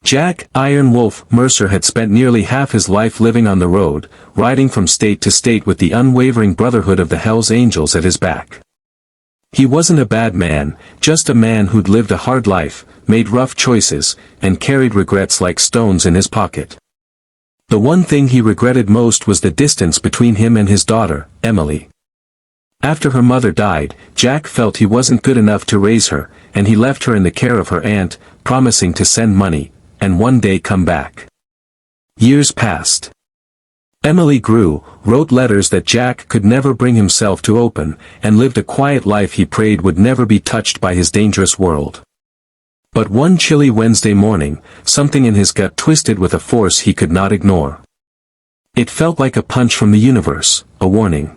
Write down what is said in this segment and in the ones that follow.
Jack "Iron Wolf" Mercer had spent nearly half his life living on the road, riding from state to state with the unwavering brotherhood of the Hells Angels at his back. He wasn't a bad man, just a man who'd lived a hard life, made rough choices, and carried regrets like stones in his pocket. The one thing he regretted most was the distance between him and his daughter, Emily. After her mother died, Jack felt he wasn't good enough to raise her, and he left her in the care of her aunt, promising to send money, and one day come back. Years passed. Emily grew, wrote letters that Jack could never bring himself to open, and lived a quiet life he prayed would never be touched by his dangerous world. But one chilly Wednesday morning, something in his gut twisted with a force he could not ignore. It felt like a punch from the universe, a warning.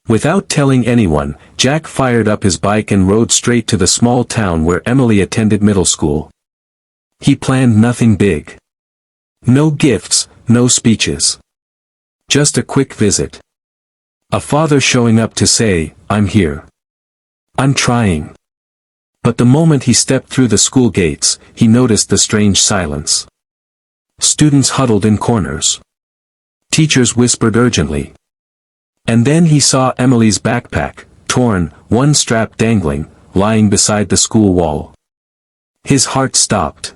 Without telling anyone, Jack fired up his bike and rode straight to the small town where Emily attended middle school. He planned nothing big. No gifts, no speeches. Just a quick visit. A father showing up to say, "I'm here. I'm trying." But the moment he stepped through the school gates, he noticed the strange silence. Students huddled in corners. Teachers whispered urgently. And then he saw Emily's backpack, torn, one strap dangling, lying beside the school wall. His heart stopped.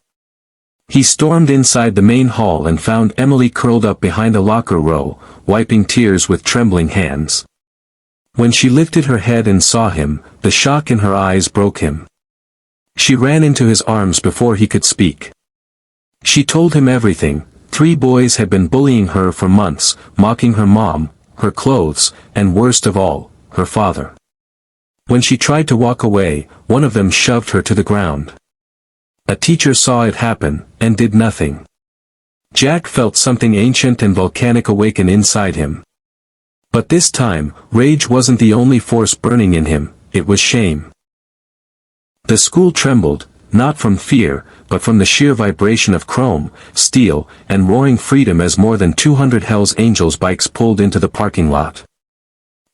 He stormed inside the main hall and found Emily curled up behind a locker row, wiping tears with trembling hands. When she lifted her head and saw him, the shock in her eyes broke him. She ran into his arms before he could speak. She told him everything. 3 boys had been bullying her for months, mocking her mom, her clothes, and worst of all, her father. When she tried to walk away, one of them shoved her to the ground. A teacher saw it happen, and did nothing. Jack felt something ancient and volcanic awaken inside him. But this time, rage wasn't the only force burning in him, it was shame. The school trembled, not from fear, but from the sheer vibration of chrome, steel, and roaring freedom as more than 200 Hells Angels bikes pulled into the parking lot.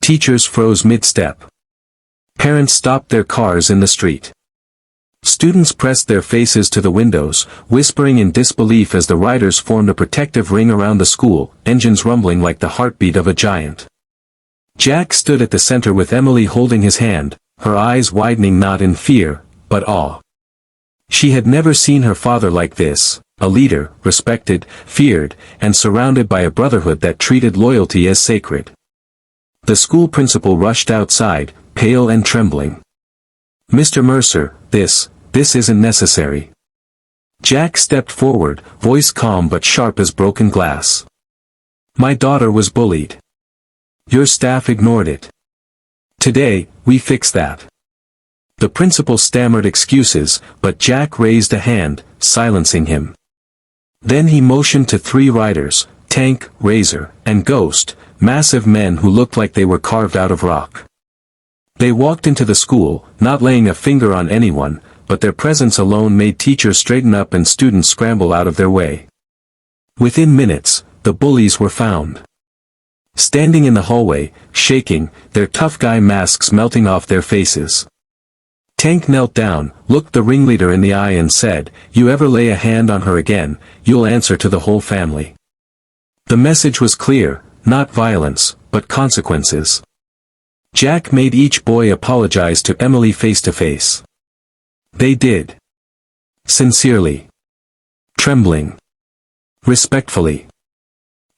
Teachers froze mid-step. Parents stopped their cars in the street. Students pressed their faces to the windows, whispering in disbelief as the riders formed a protective ring around the school, engines rumbling like the heartbeat of a giant. Jack stood at the center with Emily holding his hand, her eyes widening not in fear, but awe. She had never seen her father like this, a leader, respected, feared, and surrounded by a brotherhood that treated loyalty as sacred. The school principal rushed outside, pale and trembling. "Mr. Mercer, this isn't necessary." Jack stepped forward, voice calm but sharp as broken glass. "My daughter was bullied. Your staff ignored it. Today, we fix that." The principal stammered excuses, but Jack raised a hand, silencing him. Then he motioned to 3 riders, Tank, Razor, and Ghost, massive men who looked like they were carved out of rock. They walked into the school, not laying a finger on anyone, but their presence alone made teachers straighten up and students scramble out of their way. Within minutes, the bullies were found. Standing in the hallway, shaking, their tough guy masks melting off their faces. Tank knelt down, looked the ringleader in the eye and said, "You ever lay a hand on her again, you'll answer to the whole family." The message was clear, not violence, but consequences. Jack made each boy apologize to Emily face to face. They did. Sincerely. Trembling. Respectfully.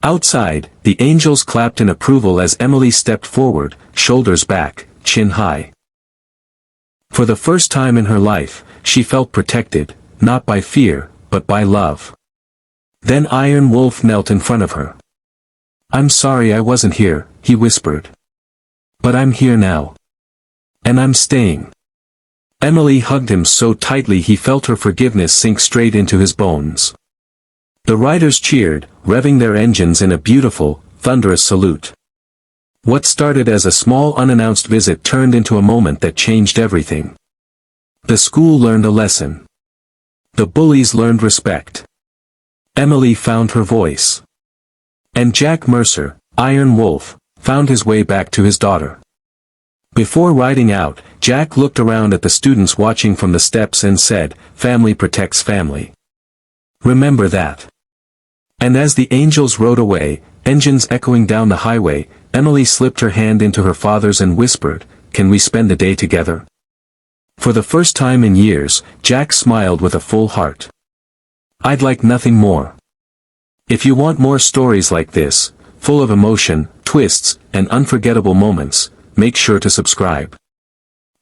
Outside, the angels clapped in approval as Emily stepped forward, shoulders back, chin high. For the first time in her life, she felt protected, not by fear, but by love. Then Iron Wolf knelt in front of her. "I'm sorry I wasn't here," he whispered. "But I'm here now. And I'm staying." Emily hugged him so tightly he felt her forgiveness sink straight into his bones. The riders cheered, revving their engines in a beautiful, thunderous salute. What started as a small unannounced visit turned into a moment that changed everything. The school learned a lesson. The bullies learned respect. Emily found her voice. And Jack Mercer, Iron Wolf, found his way back to his daughter. Before riding out, Jack looked around at the students watching from the steps and said, "Family protects family. Remember that. And as the angels rode away, engines echoing down the highway, Emily slipped her hand into her father's and whispered, "Can we spend the day together?" For the first time in years, Jack smiled with a full heart. "I'd like nothing more." If you want more stories like this, full of emotion, twists, and unforgettable moments, make sure to subscribe.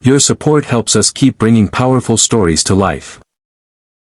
Your support helps us keep bringing powerful stories to life.